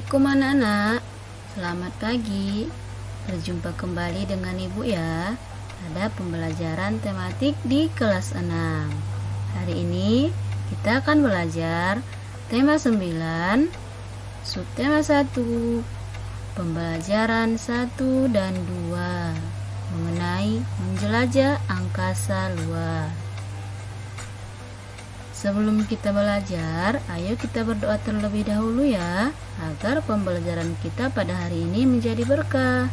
Assalamualaikum anak-anak, selamat pagi. Berjumpa kembali dengan Ibu ya pada pembelajaran tematik di kelas 6. Hari ini kita akan belajar tema 9, subtema 1, pembelajaran 1 dan 2 mengenai menjelajah angkasa luar. Sebelum kita belajar, ayo kita berdoa terlebih dahulu ya, agar pembelajaran kita pada hari ini menjadi berkah.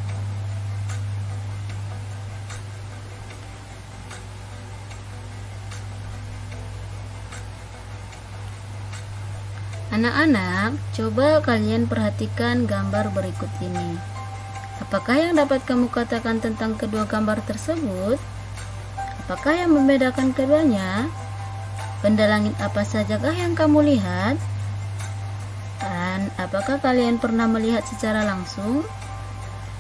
Anak-anak, coba kalian perhatikan gambar berikut ini. Apakah yang dapat kamu katakan tentang kedua gambar tersebut? Apakah yang membedakan keduanya? Benda langit apa sajakah yang kamu lihat? Dan apakah kalian pernah melihat secara langsung?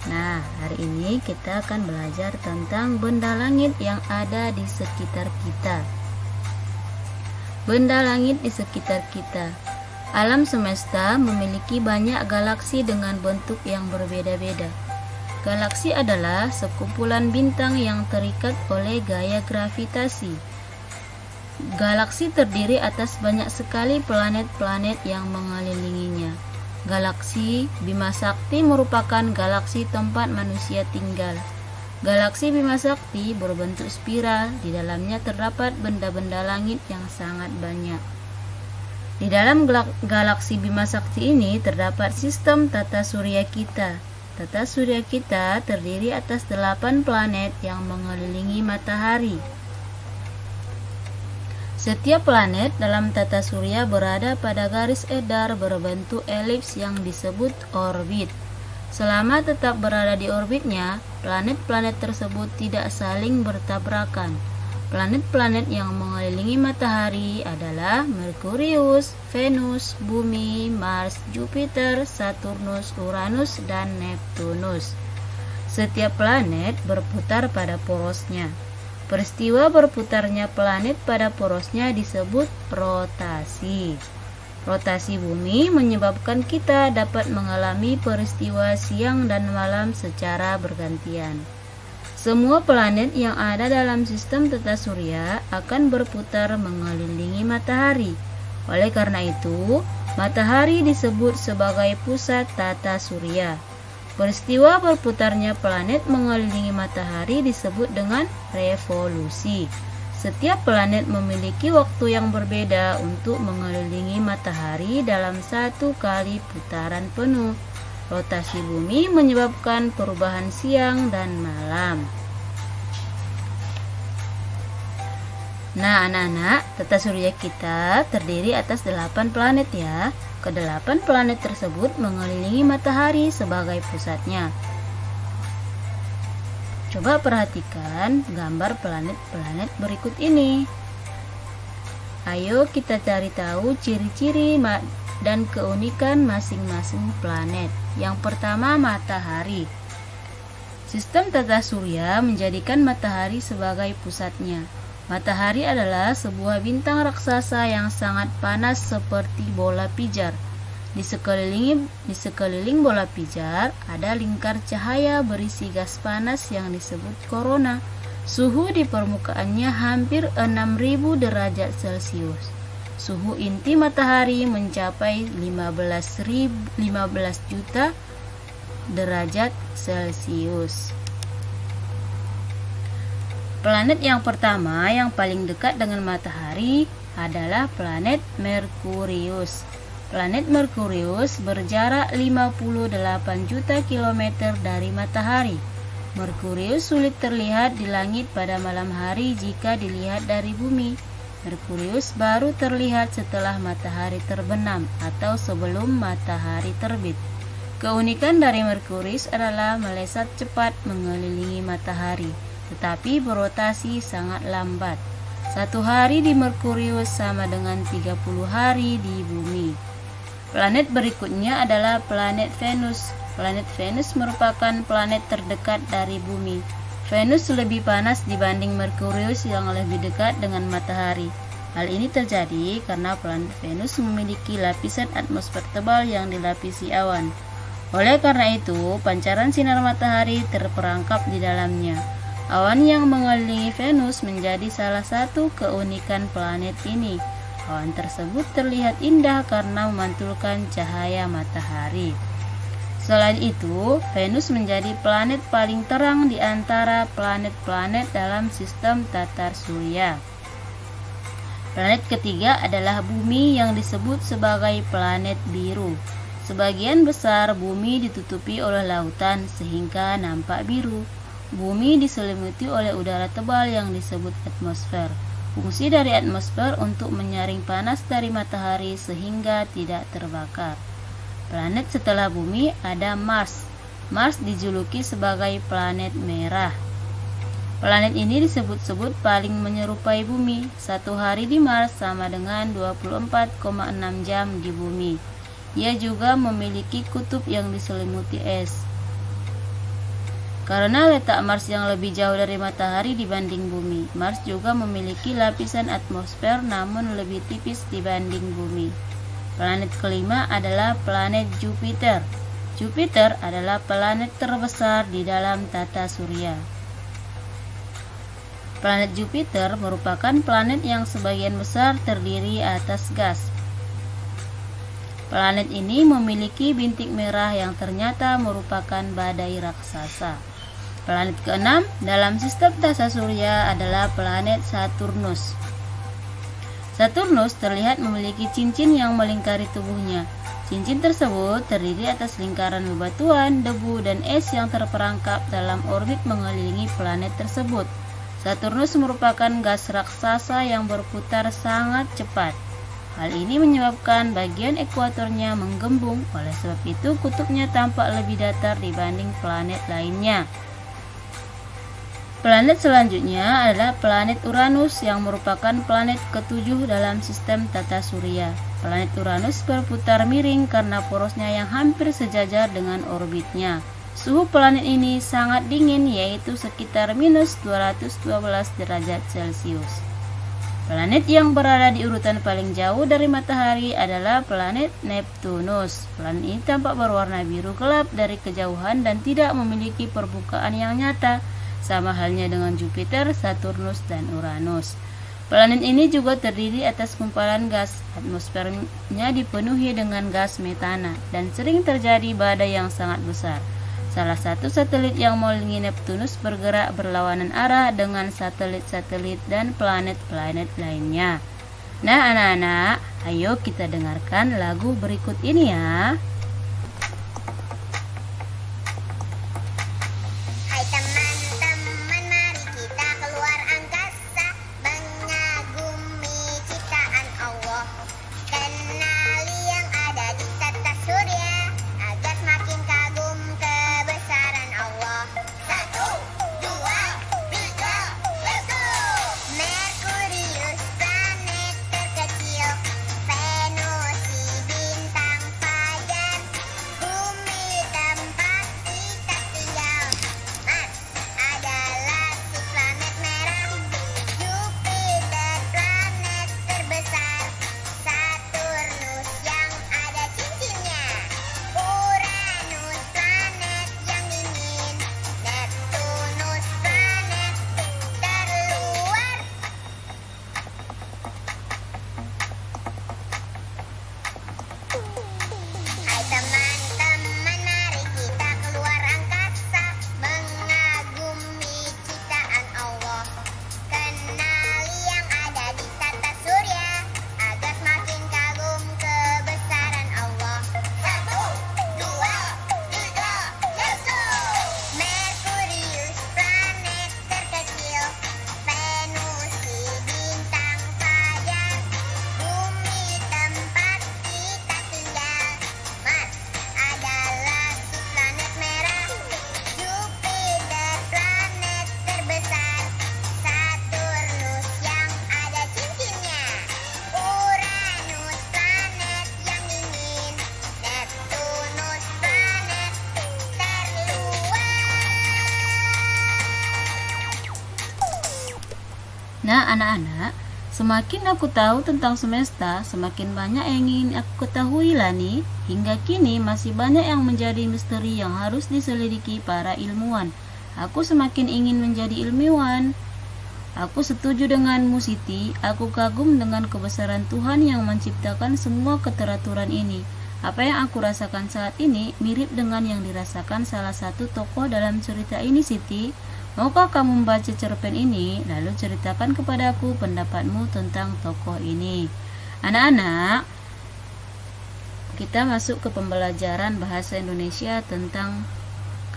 Nah, hari ini kita akan belajar tentang benda langit yang ada di sekitar kita. Benda langit di sekitar kita. Alam semesta memiliki banyak galaksi dengan bentuk yang berbeda-beda. Galaksi adalah sekumpulan bintang yang terikat oleh gaya gravitasi. Galaksi terdiri atas banyak sekali planet-planet yang mengelilinginya. Galaksi Bima Sakti merupakan galaksi tempat manusia tinggal. Galaksi Bima Sakti berbentuk spiral, di dalamnya terdapat benda-benda langit yang sangat banyak. Di dalam galaksi Bima Sakti ini terdapat sistem tata surya kita. Tata surya kita terdiri atas 8 planet yang mengelilingi matahari. Setiap planet dalam tata surya berada pada garis edar berbentuk elips yang disebut orbit. Selama tetap berada di orbitnya, planet-planet tersebut tidak saling bertabrakan. Planet-planet yang mengelilingi matahari adalah Merkurius, Venus, Bumi, Mars, Jupiter, Saturnus, Uranus, dan Neptunus. Setiap planet berputar pada porosnya. Peristiwa berputarnya planet pada porosnya disebut rotasi. Rotasi bumi menyebabkan kita dapat mengalami peristiwa siang dan malam secara bergantian. Semua planet yang ada dalam sistem tata surya akan berputar mengelilingi matahari. Oleh karena itu, matahari disebut sebagai pusat tata surya. Peristiwa berputarnya planet mengelilingi matahari disebut dengan revolusi. Setiap planet memiliki waktu yang berbeda untuk mengelilingi matahari dalam satu kali putaran penuh. Rotasi bumi menyebabkan perubahan siang dan malam. Nah, anak-anak, tata surya kita terdiri atas 8 planet ya. Kedelapan planet tersebut mengelilingi matahari sebagai pusatnya. Coba perhatikan gambar planet-planet berikut ini. Ayo kita cari tahu ciri-ciri dan keunikan masing-masing planet. Yang pertama, matahari. Sistem tata surya menjadikan matahari sebagai pusatnya. Matahari adalah sebuah bintang raksasa yang sangat panas seperti bola pijar. Di sekeliling bola pijar ada lingkar cahaya berisi gas panas yang disebut korona. Suhu di permukaannya hampir 6.000 derajat Celcius. Suhu inti matahari mencapai 15 juta derajat Celcius. Planet yang pertama yang paling dekat dengan matahari adalah planet Merkurius. Planet Merkurius berjarak 58 juta kilometer dari matahari. Merkurius sulit terlihat di langit pada malam hari jika dilihat dari bumi. Merkurius baru terlihat setelah matahari terbenam atau sebelum matahari terbit. Keunikan dari Merkurius adalah melesat cepat mengelilingi matahari, tetapi berotasi sangat lambat. 1 hari di Merkurius sama dengan 30 hari di bumi. Planet berikutnya adalah planet Venus. Planet Venus merupakan planet terdekat dari bumi. Venus lebih panas dibanding Merkurius yang lebih dekat dengan matahari. Hal ini terjadi karena planet Venus memiliki lapisan atmosfer tebal yang dilapisi awan. Oleh karena itu, pancaran sinar matahari terperangkap di dalamnya. Awan yang mengelilingi Venus menjadi salah satu keunikan planet ini. Awan tersebut terlihat indah karena memantulkan cahaya matahari. Selain itu, Venus menjadi planet paling terang di antara planet-planet dalam sistem tata surya. Planet ketiga adalah Bumi yang disebut sebagai planet biru. Sebagian besar bumi ditutupi oleh lautan sehingga nampak biru. Bumi diselimuti oleh udara tebal yang disebut atmosfer. Fungsi dari atmosfer untuk menyaring panas dari matahari sehingga tidak terbakar. Planet setelah Bumi ada Mars. Mars dijuluki sebagai planet merah. Planet ini disebut-sebut paling menyerupai Bumi. Satu hari di Mars sama dengan 24,6 jam di Bumi. Ia juga memiliki kutub yang diselimuti es. Karena letak Mars yang lebih jauh dari matahari dibanding Bumi, Mars juga memiliki lapisan atmosfer namun lebih tipis dibanding Bumi. Planet kelima adalah planet Jupiter. Jupiter adalah planet terbesar di dalam tata surya. Planet Jupiter merupakan planet yang sebagian besar terdiri atas gas. Planet ini memiliki bintik merah yang ternyata merupakan badai raksasa. Planet keenam dalam sistem tata surya adalah planet Saturnus. Saturnus terlihat memiliki cincin yang melingkari tubuhnya. Cincin tersebut terdiri atas lingkaran bebatuan, debu, dan es yang terperangkap dalam orbit mengelilingi planet tersebut. Saturnus merupakan gas raksasa yang berputar sangat cepat. Hal ini menyebabkan bagian ekuatornya menggembung, oleh sebab itu kutubnya tampak lebih datar dibanding planet lainnya. Planet selanjutnya adalah planet Uranus yang merupakan planet ketujuh dalam sistem tata surya. Planet Uranus berputar miring karena porosnya yang hampir sejajar dengan orbitnya. Suhu planet ini sangat dingin, yaitu sekitar minus 212 derajat Celcius. Planet yang berada di urutan paling jauh dari matahari adalah planet Neptunus. Planet ini tampak berwarna biru gelap dari kejauhan dan tidak memiliki permukaan yang nyata, sama halnya dengan Jupiter, Saturnus, dan Uranus. Planet ini juga terdiri atas gumpalan gas. Atmosfernya dipenuhi dengan gas metana dan sering terjadi badai yang sangat besar. Salah satu satelit yang mengelilingi Neptunus bergerak berlawanan arah dengan satelit-satelit dan planet-planet lainnya. Nah anak-anak, ayo kita dengarkan lagu berikut ini ya. Hai teman-teman, mari kita keluar angkasa, mengagumi ciptaan Allah. Kenali yang ada di tata surya, agar semakin kagum kebesaran Allah. 1, 2, 3, let's go! Merkurius, planet terkecil, Venus si bintang fajar, Bumi tempat kita tinggal, Mars adalah si planet merah, Jupiter planet terbesar, Saturnus yang ada cincinnya, Uranus planet yang dingin, Neptunus planet terluar. Hai teman-teman, mari kita keluar angkasa, mengagumi ciptaan Allah. Kenali yang ada di tata surya, agar semakin kagum kebesaran Allah. 1, 2, 3, let's go! Merkurius, planet terkecil, Venus si bintang fajar, Bumi tempat kita tinggal, Mars adalah si planet merah, Jupiter planet terbesar, Saturnus yang ada cincinnya, Uranus planet yang dingin, Neptunus planet terluar. Nah anak-anak, Semakin aku tahu tentang semesta, semakin banyak yang ingin aku ketahui, Lani. Hingga kini masih banyak yang menjadi misteri yang harus diselidiki para ilmuwan. Aku semakin ingin menjadi ilmuwan. Aku setuju denganmu, Siti. Aku kagum dengan kebesaran Tuhan yang menciptakan semua keteraturan ini. Apa yang aku rasakan saat ini mirip dengan yang dirasakan salah satu tokoh dalam cerita ini, Siti. Maukah kamu membaca cerpen ini, lalu ceritakan kepadaku pendapatmu tentang tokoh ini? Anak-anak, kita masuk ke pembelajaran bahasa Indonesia tentang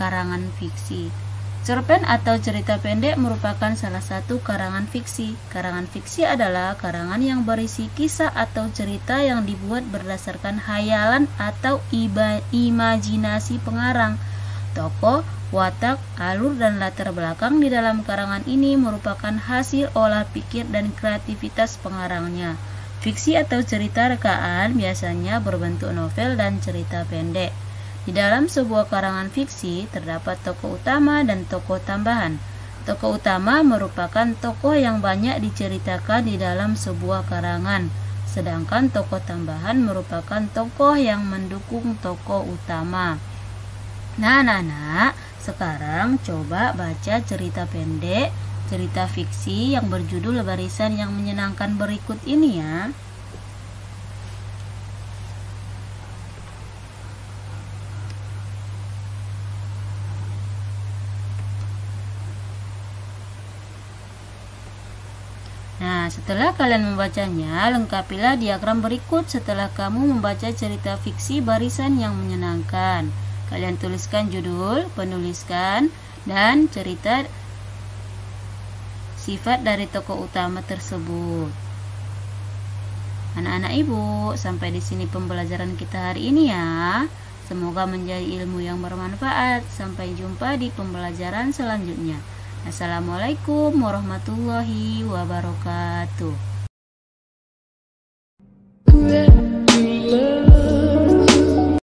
karangan fiksi. Cerpen atau cerita pendek merupakan salah satu karangan fiksi. Karangan fiksi adalah karangan yang berisi kisah atau cerita yang dibuat berdasarkan hayalan atau imajinasi pengarang. Tokoh, watak, alur, dan latar belakang di dalam karangan ini merupakan hasil olah pikir dan kreativitas pengarangnya. Fiksi atau cerita rekaan biasanya berbentuk novel dan cerita pendek. Di dalam sebuah karangan fiksi terdapat tokoh utama dan tokoh tambahan. Tokoh utama merupakan tokoh yang banyak diceritakan di dalam sebuah karangan, sedangkan tokoh tambahan merupakan tokoh yang mendukung tokoh utama. Nah, anak-anak, sekarang coba baca cerita pendek, cerita fiksi yang berjudul Barisan yang Menyenangkan berikut ini ya. Nah, setelah kalian membacanya, lengkapilah diagram berikut setelah kamu membaca cerita fiksi Barisan yang Menyenangkan. Kalian tuliskan judul, penuliskan, dan cerita sifat dari tokoh utama tersebut. Anak-anak ibu, sampai di sini pembelajaran kita hari ini ya. Semoga menjadi ilmu yang bermanfaat. Sampai jumpa di pembelajaran selanjutnya. Assalamualaikum warahmatullahi wabarakatuh.